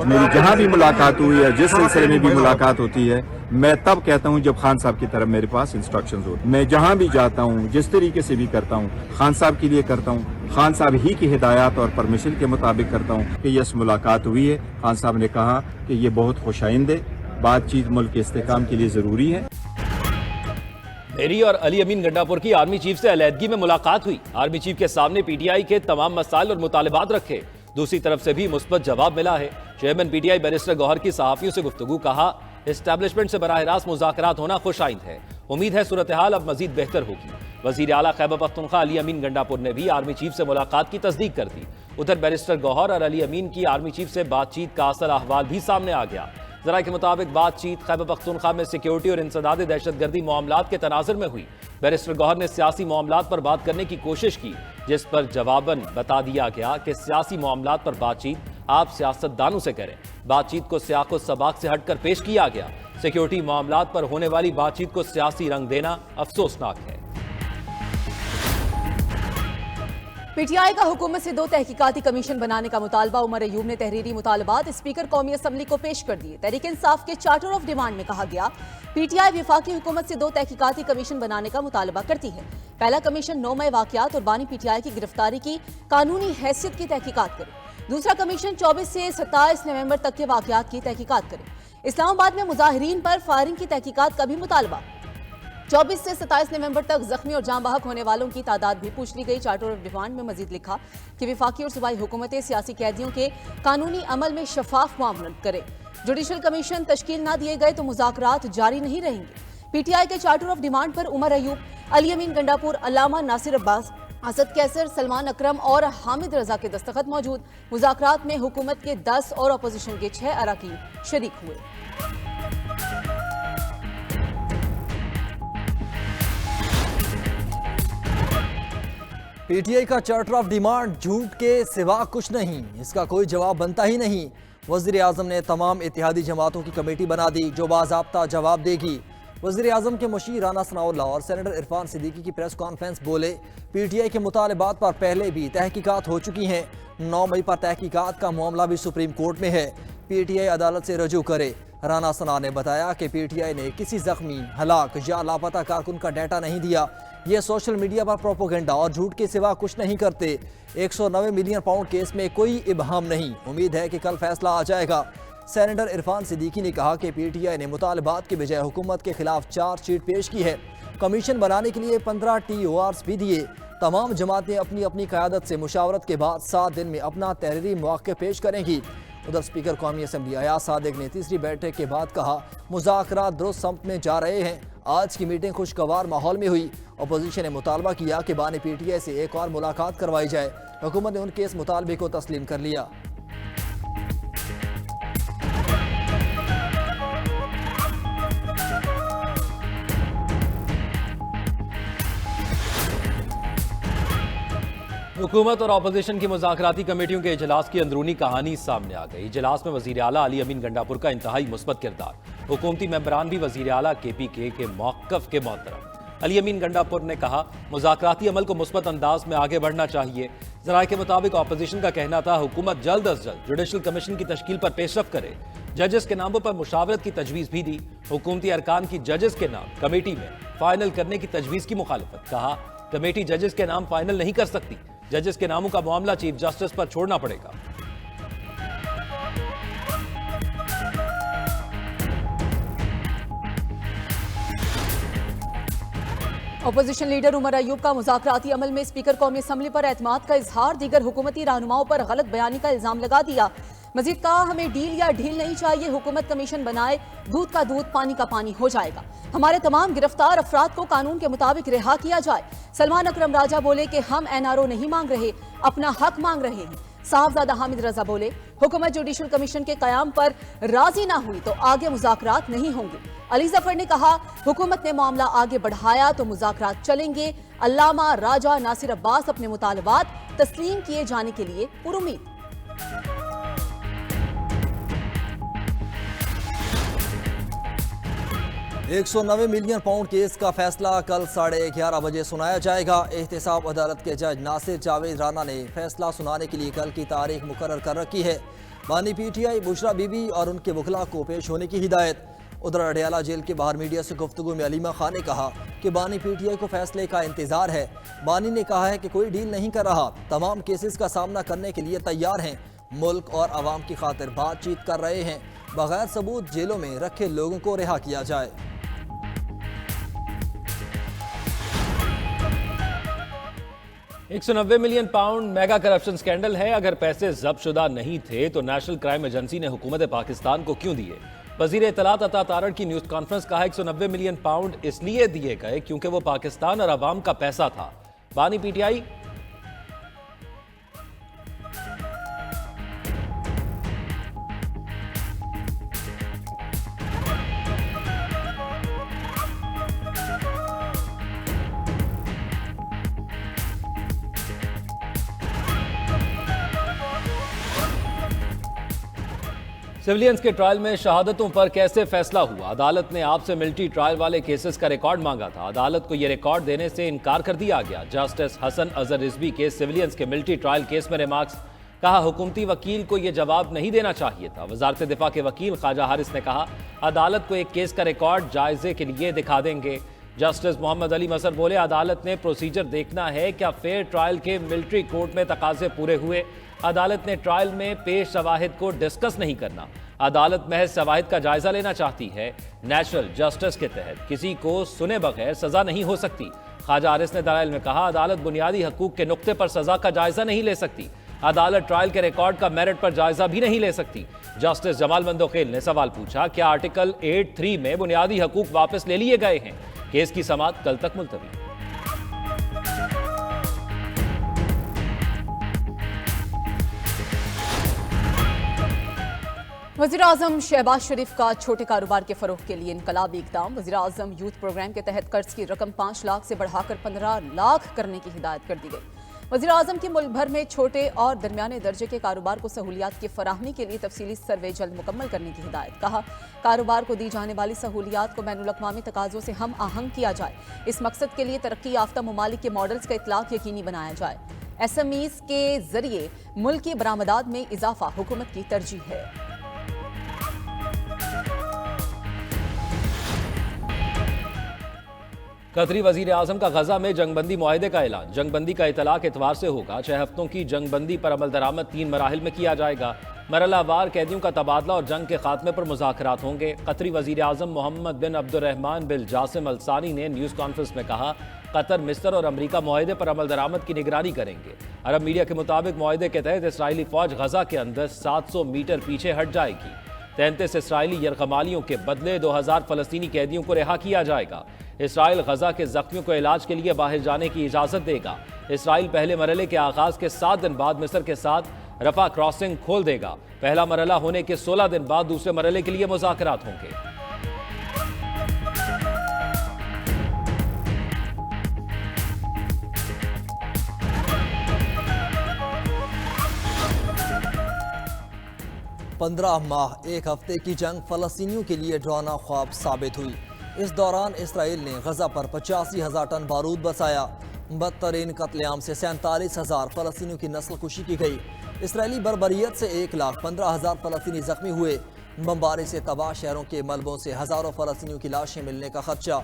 मेरी जहां भी मुलाकात हुई है, जिस सिलसिले में भी मुलाकात होती है, मैं तब कहता हूं जब खान साहब की तरफ मेरे पास इंस्ट्रक्शंस होते। मैं जहां भी जाता हूं, जिस तरीके से भी करता हूं, खान साहब के लिए करता हूं, खान साहब ही की हिदायत और परमिशन के मुताबिक करता हूं कि यस मुलाकात हुई है। खान साहब ने कहा कि ये बहुत खुशाइंद है, बातचीत मुल्क के इस्तेकाम के लिए जरूरी है। मेरी और अली अमीन गंडापुर की आर्मी चीफ से अलहदगी में मुलाकात हुई। आर्मी चीफ के सामने पीटीआई के तमाम मसाइल और मुतालबात रखे। दूसरी तरफ से भी मुस्बत जवाब मिला है। चेयरमैन पीटीआई बैरिस्टर गौहर की सहाफियों से गुफ्तगू, कहा एस्टैब्लिशमेंट से बराह रास्त मुज़ाकरात होना खुशाइंद है। उम्मीद है सूरत हाल अब मजीद बेहतर होगी। वजीर आला खैबर पख्तूनख्वा अली अमीन गंडापुर ने भी आर्मी चीफ से मुलाकात की तस्दीक कर दी। उधर बैरिस्टर गौहर और अली अमीन की आर्मी चीफ से बातचीत का असल अहवाल भी सामने आ गया। जरा के मुताबिक बातचीत खैबर पख्तूनख्वा में सिक्योरिटी और इंसदाद दहशतगर्दी मामलात के तनाजुर में हुई। बैरिस्टर गौहर ने सियासी मामलात पर बात करने की कोशिश की, जिस पर जवाबन बता दिया गया कि सियासी मामलात पर बातचीत आप सियासतदानों से करें। बातचीत को सियाको सबाक से हटकर पेश किया गया। सिक्योरिटी मामलात पर होने वाली बातचीत को सियासी रंग देना अफसोसनाक है। पीटीआई का हुकूमत से 2 तहकीकाती कमीशन बनाने का मुतालबा। उमर अयूब ने तहरीरी मुतालबात स्पीकर कौमी असम्बली को पेश कर दिए। तहरीक इंसाफ के चार्टर ऑफ डिमांड में कहा गया, पीटीआई विफाकी हुकूमत से 2 तहकीकाती कमीशन बनाने का मुतालबा करती है। पहला कमीशन 9 मई वाकयात और बानी पीटीआई की गिरफ्तारी की कानूनी हैसियत की तहकीकात करे। दूसरा कमीशन 24 से 27 नवंबर तक के वाकयात की तहकीकात करे। इस्लामाबाद में मुजाहिरीन पर फायरिंग की तहकीकात का भी मुतालबा। 24 से 27 नवंबर तक जख्मी और जान बहक होने वालों की तादाद भी पूछ ली गई। चार्टर ऑफ डिमांड में मजीद लिखा कि विफाकी और सूबाई हुकूमतें सियासी कैदियों के कानूनी अमल में शफाफ मामलत करे। जुडिशल कमीशन तश्कील न दिए गए तो मुज़ाकरात जारी नहीं रहेंगे। पीटीआई के चार्टर ऑफ डिमांड पर उमर अयूब, अली अमीन गंडापुर, अल्लामा नासिर अब्बास, असद कैसर, सलमान अकरम और हामिद रजा के दस्तखत मौजूद। मुज़ाकरात में हुकूमत के 10 और अपोजिशन के 6 अराकीन शरीक हुए। पीटीआई का चार्टर ऑफ डिमांड झूठ के सिवा कुछ नहीं, इसका कोई जवाब बनता ही नहीं। वज़ीर आज़म ने तमाम इत्तेहादी जमातों की कमेटी बना दी जो बाज़ाब्ता जवाब देगी। वज़ीर आज़म के मुशीर राना सनाउल्लाह और सेनेटर इरफान सिद्दीकी की प्रेस कॉन्फ्रेंस बोले, पीटीआई के मुतालबात पर पहले भी तहकीकात हो चुकी हैं। 9 मई पर तहकीकात का मामला भी सुप्रीम कोर्ट में है, पीटीआई अदालत से रजू करे। राना सना ने बताया कि पीटीआई ने किसी जख्मी, हलाक या लापता कारकुन का डाटा नहीं दिया। ये सोशल मीडिया पर प्रोपोगेंडा और झूठ के सिवा कुछ नहीं करते। 190 मिलियन पाउंड केस में कोई इबहम नहीं। उम्मीद है कि कल फैसला आ जाएगा। सेनेटर इरफान सिद्दीकी ने कहा कि पीटीआई ने मुतालबात के बजाय हुकूमत के खिलाफ चार्जशीट पेश की है। कमीशन बनाने के लिए 15 TORs भी दिए। तमाम जमातें अपनी अपनी क़यादत से मुशावरत के बाद 7 दिन में अपना तहरीरी मौक़िफ़ पेश करेंगी। उधर स्पीकर कौमी असम्बली अयाज सादिक ने तीसरी बैठक के बाद कहा, मुज़ाकरात दुरुस्त समत में जा रहे हैं। आज की मीटिंग खुशगवार माहौल में हुई। अपोजिशन ने मुतालबा किया कि बानी पीटीआई से एक और मुलाकात करवाई जाए। हुकूमत ने उनके इस मुतालबे को तस्लीम कर लिया। हुकूमत और अपोजिशन की मुज़ाकराती कमेटियों के इजलास की अंदरूनी कहानी सामने आ गई। इजलास में वज़ीर आला अली अमीन गंडापुर का इंतहाई मुस्बत किरदार। हुकूमती मेंबरान भी वज़ीर आला KPK के मौक़िफ़ के मोहतरम। अली अमीन गंडापुर ने कहा, मुज़ाकराती अमल को मुस्बत अंदाज में आगे बढ़ना चाहिए। ज़राए के मुताबिक अपोजिशन का कहना था, हुकूमत जल्द अज जल्द जुडिशल कमीशन की तश्कील पर पेशरफ करे। जजेस के नामों पर मुशावरत की तजवीज़ भी दी। हुकूमती अरकान की जजेस के नाम कमेटी में फाइनल करने की तजवीज़ की मुखालफत। कहा, कमेटी जजेस के नाम फाइनल नहीं कर सकती। जजेस के नामों का मामला चीफ जस्टिस पर छोड़ना पड़ेगा। अपोजिशन लीडर उमर अयूब का मुज़ाकराती अमल में स्पीकर कौमी असम्बली पर एतमाद का इजहार। दीगर हुकूमती रहनुमाओं पर गलत बयानी का इल्जाम लगा दिया। मजीद कहा, हमें डील या ढील नहीं चाहिए। हुकूमत कमीशन बनाए, दूध का दूध पानी का पानी हो जाएगा। हमारे तमाम गिरफ्तार अफराद को कानून के मुताबिक रिहा किया जाए। सलमान अकरम राजा बोले कि हम NRO नहीं मांग रहे, अपना हक मांग रहे हैं। साहबजादा हामिद रजा बोले, हुकूमत जुडिशल कमीशन के कयाम पर राजी ना हुई तो आगे मुज़ाकरात नहीं होंगे। अली जफर ने कहा, हुकूमत ने मामला आगे बढ़ाया तो मुज़ाकरात चलेंगे। अल्लामा राजा नासिर अब्बास अपने मुतालबात तस्लीम किए जाने के लिए पुरुमीद। 190 मिलियन पाउंड केस का फैसला कल 11:30 बजे सुनाया जाएगा। एहतसाब अदालत के जज नासिर जावेद राना ने फैसला सुनाने के लिए कल की तारीख मुकर्रर कर रखी है। बानी पीटीआई बुशरा बीबी और उनके वकला को पेश होने की हिदायत। उधर अडयाला जेल के बाहर मीडिया से गुफ्तगू में अलीमा खान ने कहा कि बानी पीटीआई को फैसले का इंतजार है। बानी ने कहा है कि कोई डील नहीं कर रहा, तमाम केसेस का सामना करने के लिए तैयार हैं, मुल्क और आवाम की खातिर बातचीत कर रहे हैं, बगैर सबूत जेलों में रखे लोगों को रिहा किया जाए। £190 मिलियन मेगा करप्शन स्कैंडल है। अगर पैसे जब्त शुदा नहीं थे तो नेशनल क्राइम एजेंसी ने हुकूमत पाकिस्तान को क्यों दिए? वजीर इत्तलात अता तारड़ की न्यूज कॉन्फ्रेंस कहा £190 मिलियन इसलिए दिए गए क्योंकि वो पाकिस्तान और अवाम का पैसा था। बानी पीटीआई सिविलियंस के ट्रायल में शहादतों पर कैसे फैसला हुआ? अदालत ने आपसे मिलिट्री ट्रायल वाले केसेस का रिकॉर्ड मांगा था, अदालत को यह रिकॉर्ड देने से इनकार कर दिया गया। जस्टिस हसन अजहर रिजवी के सिविलियंस के मिलिट्री ट्रायल केस में रिमार्क्स। कहा हुकूमती वकील को यह जवाब नहीं देना चाहिए था। वजारत दिफा के वकील ख्वाजा हारिस ने कहा अदालत को एक केस का रिकॉर्ड जायजे के लिए दिखा देंगे। जस्टिस मोहम्मद अली मसर बोले अदालत ने प्रोसीजर देखना है, क्या फेयर ट्रायल के मिलिट्री कोर्ट में तकाजे पूरे हुए? अदालत ने ट्रायल में पेश शवाहिद को डिस्कस नहीं करना, अदालत महज शवाहिद का जायजा लेना चाहती है। नेशनल जस्टिस के तहत किसी को सुने बगैर सजा नहीं हो सकती। ख्वाजा हारिस ने दलाइल में कहा अदालत बुनियादी हकूक के नुक्ते पर सजा का जायजा नहीं ले सकती, अदालत ट्रायल के रिकॉर्ड का मेरिट पर जायजा भी नहीं ले सकती। जस्टिस जमाल मंदोखेल ने सवाल पूछा क्या आर्टिकल 8(3) में बुनियादी हकूक वापस ले लिए गए हैं? केस की समाअत कल तक मुलतवी। वज़ीर आज़म शहबाज शरीफ का छोटे कारोबार के फरोग के लिए इनकलाबी इक़दाम। वज़ीर आज़म यूथ प्रोग्राम के तहत कर्ज की रकम 5 लाख से बढ़ाकर 15 लाख करने की हिदायत कर दी गई। वज़ीर आज़म की मुल्क भर में छोटे और दरमियाने दर्जे के कारोबार को सहूलियात की फराहमी के लिए तफसीली सर्वे जल्द मुकम्मल करने की हिदायत। कहा कारोबार को दी जाने वाली सहूलियात को बैनुल-अक़वामी तकाज़ों से हम आहंग किया जाए। इस मकसद के लिए तरक्की याफ्ता ममालिक के मॉडल्स का इतलाक़ यकीनी बनाया जाए। SMEs के जरिए मुल्क की बरामदात में इजाफा हुकूमत की तरजीह है। कतरी वजीर आजम का गजा में जंगबंदी मुआहदे का ऐलान। जंगबंदी का इतलाक इतवार से होगा। 6 हफ्तों की जंगबंदी पर अमल दरामद 3 मराहिल में किया जाएगा। मरहलावार कैदियों का तबादला और जंग के खात्मे पर मुज़ाकरात होंगे। कतरी वजीर आजम मोहम्मद बिन अब्दुर्रहमान बिन जासिम अल सानी ने न्यूज़ कॉन्फ्रेंस में कहा कतर, मिस्र और अमरीका मुआहदे पर अमल दरामद की निगरानी करेंगे। अरब मीडिया के मुताबिक मुआहदे के तहत इसराइली फौज गजा के अंदर 700 मीटर पीछे हट जाएगी। 33 इसराइली यरगमालियों के बदले 2000 फलस्तीनी कैदियों को रिहा किया जाएगा। इसराइल गजा के जख्मियों को इलाज के लिए बाहर जाने की इजाजत देगा। इसराइल पहले मरहले के आगाज के 7 दिन बाद मिस्र के साथ रफा क्रॉसिंग खोल देगा। पहला मरहला होने के 16 दिन बाद दूसरे मरहले के लिए मुज़ाकरात होंगे। पंद्रह माह 1 हफ्ते की जंग फलस्तीनियों के लिए डरावना ख्वाब साबित हुई। इस दौरान इसराइल ने गजा पर 85,000 टन बारूद बरसाया। बदतरीन कत्लेआम से 47,000 फलस्तीनियों की नस्ल कुशी की गई। इसराइली बर्बरियत से 1,15,000 फलस्तीनी जख्मी हुए। बमबारी से तबाह शहरों के मलबों से हज़ारों फलस्तीनियों की लाशें मिलने का खदशा।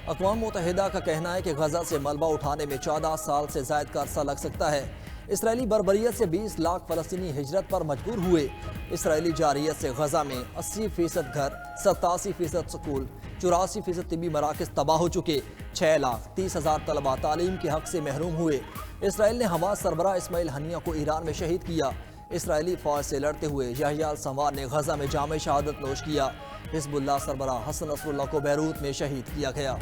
अक़वाम मुत्तहिदा का कहना है कि गजा से मलबा उठाने में 14 साल से ज़ायद का अरसा लग सकता है। इसराइली बर्बरियत से 20 लाख फलस्तीनी हिजरत पर मजबूर हुए। इसराइली जारियत से गजा में 80% घर, 87% स्कूल, 84% तिब्बी मराकज़ तबाह हो चुके। 6,30,000 तलबा तालीम के हक से महरूम हुए। इसराइल ने हमास सरबराह इस्माइल हनिया को ईरान में शहीद किया। इसराइली फौज से लड़ते हुए यहया अल संवार ने गजा में जामे शहादत नोश किया। हिज़्बुल्लाह सरबराह हसन नसरुल्लाह को बैरूत में शहीद किया गया।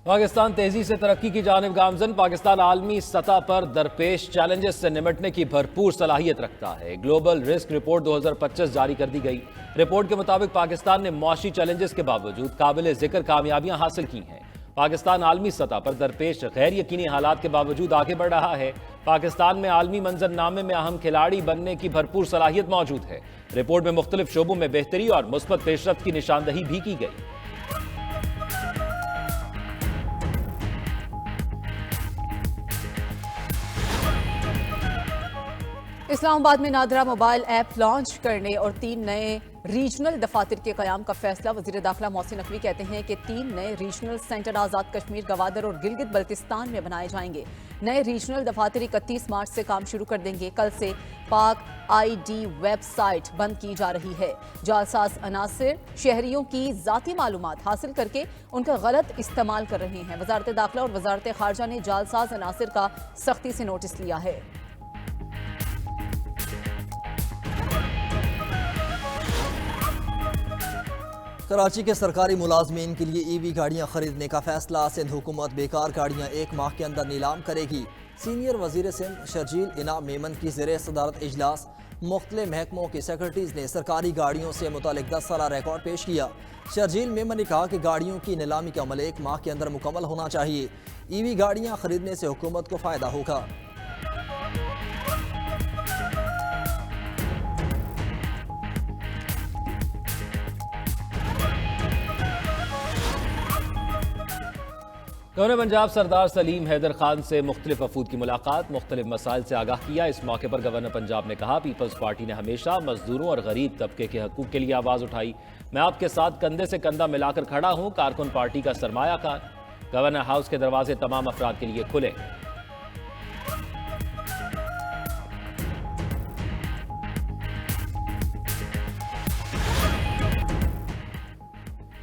पाकिस्तान तेजी से तरक्की की जानिब गामजन। पाकिस्तान आलमी सतह पर दरपेश चैलेंजेस से निपटने की भरपूर सलाहियत रखता है। ग्लोबल रिस्क रिपोर्ट 2025 जारी कर दी गई। रिपोर्ट के मुताबिक पाकिस्तान ने मौशी चैलेंजेस के बावजूद काबिल जिक्र कामयाबियां हासिल की हैं। पाकिस्तान आलमी सतह पर दरपेश गैर यकीनी हालात के बावजूद आगे बढ़ रहा है। पाकिस्तान में आलमी मंजरनामे में अहम खिलाड़ी बनने की भरपूर सलाहियत मौजूद है। रिपोर्ट में मुख्तलिफ शोबों में बेहतरी और मुस्बत पेशरफ्त की निशानदही भी की गई। इस्लामाबाद में नादरा मोबाइल ऐप लॉन्च करने और 3 नए रीजनल दफातर के कयाम का फैसला। वजीर दाखिला मोहसिन नकवी कहते हैं कि 3 नए रीजनल सेंटर आज़ाद कश्मीर, गवादर और गिलगित बल्तिस्तान में बनाए जाएंगे। नए रीजनल दफातर 31 मार्च से काम शुरू कर देंगे। कल से पाक ID वेबसाइट बंद की जा रही है। जालसाज अनासिर शहरियों की जाती मालूमात हासिल करके उनका गलत इस्तेमाल कर रहे हैं। वजारत दाखिला और वजारत खारजा ने जालसाज अनासिर का सख्ती से नोटिस लिया है। कराची के सरकारी मुलाजमीन के लिए EV गाड़ियां खरीदने का फैसला। सिंध हुकूमत बेकार गाड़ियां 1 माह के अंदर नीलाम करेगी। सीनियर वजीर सिंध शर्जील इनाम मेमन की ज़ेरे सदारत इजलास मुख्तलिफ महकमों के सेक्रेटरीज ने सरकारी गाड़ियों से मुतालिक 10 साला रिकॉर्ड पेश किया। शर्जील मेमन ने कहा कि गाड़ियों की नीलामी का अमल 1 माह के अंदर मुकम्मल होना चाहिए। EV गाड़ियां खरीदने से हुकूमत को फ़ायदा होगा। गवर्नर पंजाब सरदार सलीम हैदर खान से मुख्तलिफ वफूद की मुलाकात, मुख्तलिफ मसाइल से आगाह किया। इस मौके पर गवर्नर पंजाब ने कहा, पीपल्स पार्टी ने हमेशा मजदूरों और गरीब तबके के हकूक के लिए आवाज़ उठाई। मैं आपके साथ कंधे से कंधा मिलाकर खड़ा हूँ, कारकुन पार्टी का सरमायाकार। गवर्नर हाउस के दरवाजे तमाम अफराद के लिए खुले।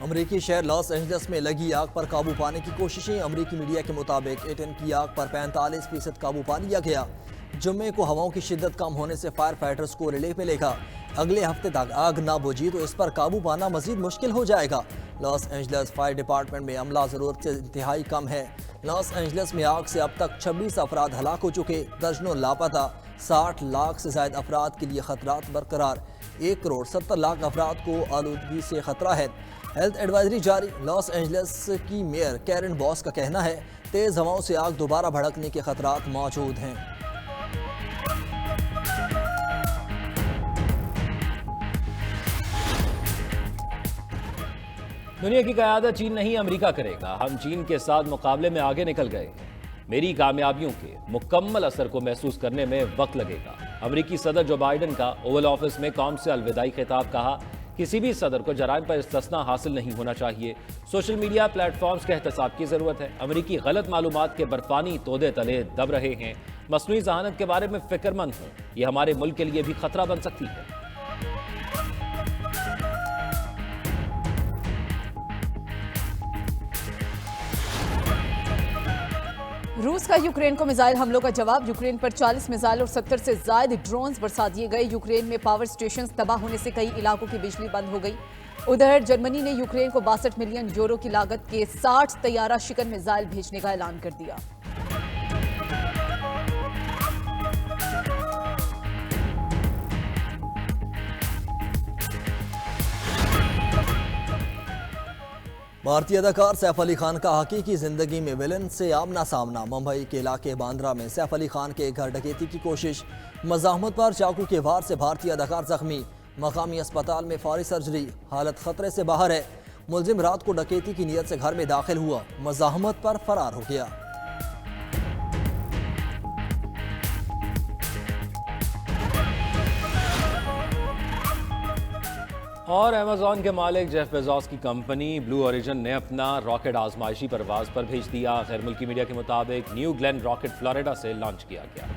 अमरीकी शहर लॉस एंजल्स में लगी आग पर काबू पाने की कोशिशें। अमरीकी मीडिया के मुताबिक एटन की आग पर 45% काबू पा लिया गया। जुम्मे को हवाओं की शिद्दत कम होने से फायर फाइटर्स को रिलीफ मिलेगा। अगले हफ्ते तक आग ना बुझी तो इस पर काबू पाना मजीद मुश्किल हो जाएगा। लॉस एंजल्स फायर डिपार्टमेंट में अमला ज़रूरत से इंतहाई कम है। लॉस एंजल्स में आग से अब तक 26 अफराद हलाक हो चुके, दर्जनों लापता, 60 लाख से ज्यादा अफराद के लिए खतरात बरकरार। 1 करोड़ 70 लाख अफराद को आलूदगी से खतरा है। हेल्थ एडवाइजरी जारी। लॉस एंजल्स की मेयर कैरन बॉस का कहना है, तेज हवाओं से आग दोबारा भड़कने के खतरात मौजूद हैं। दुनिया की क़यादत चीन नहीं अमेरिका करेगा। हम चीन के साथ मुकाबले में आगे निकल गए हैं। मेरी कामयाबियों के मुकम्मल असर को महसूस करने में वक्त लगेगा। अमेरिकी सदर जो बाइडन का ओवल ऑफिस में कौम से अलविदाई खिताब। कहा, किसी भी सदर को जराइम पर इस्तिस्ना हासिल नहीं होना चाहिए। सोशल मीडिया प्लेटफॉर्म्स के एहतसाब की ज़रूरत है। अमेरिकी गलत मालूमात के बर्फानी तोदे तले दब रहे हैं। मसनूई जहानत के बारे में फिक्रमंद हूँ, ये हमारे मुल्क के लिए भी खतरा बन सकती है। रूस का यूक्रेन को मिसाइल हमलों का जवाब। यूक्रेन पर 40 मिसाइल और 70 से ज्यादा ड्रोन्स बरसा दिए गए। यूक्रेन में पावर स्टेशन तबाह होने से कई इलाकों की बिजली बंद हो गई। उधर जर्मनी ने यूक्रेन को 62 मिलियन यूरो की लागत के 60 तैयारा शिकन मिसाइल भेजने का ऐलान कर दिया। भारतीय अदाकार सैफ अली खान का हकीकी जिंदगी में विलन से आमना सामना। मुंबई के इलाके बांद्रा में सैफ अली खान के घर डकैती की कोशिश। मज़ाहमत पर चाकू के वार से भारतीय अदाकार जख्मी। मकामी अस्पताल में फौरी सर्जरी, हालत खतरे से बाहर है। मुलजिम रात को डकैती की नीयत से घर में दाखिल हुआ, मज़ाहमत पर फरार हो गया। और अमेजॉन के मालिक जेफ बेजोस की कंपनी ब्लू ओरिजिन ने अपना रॉकेट आजमाइशी परवाज पर भेज दिया। गैर मुल्की मीडिया के मुताबिक न्यू ग्लेन रॉकेट फ्लोरिडा से लॉन्च किया गया।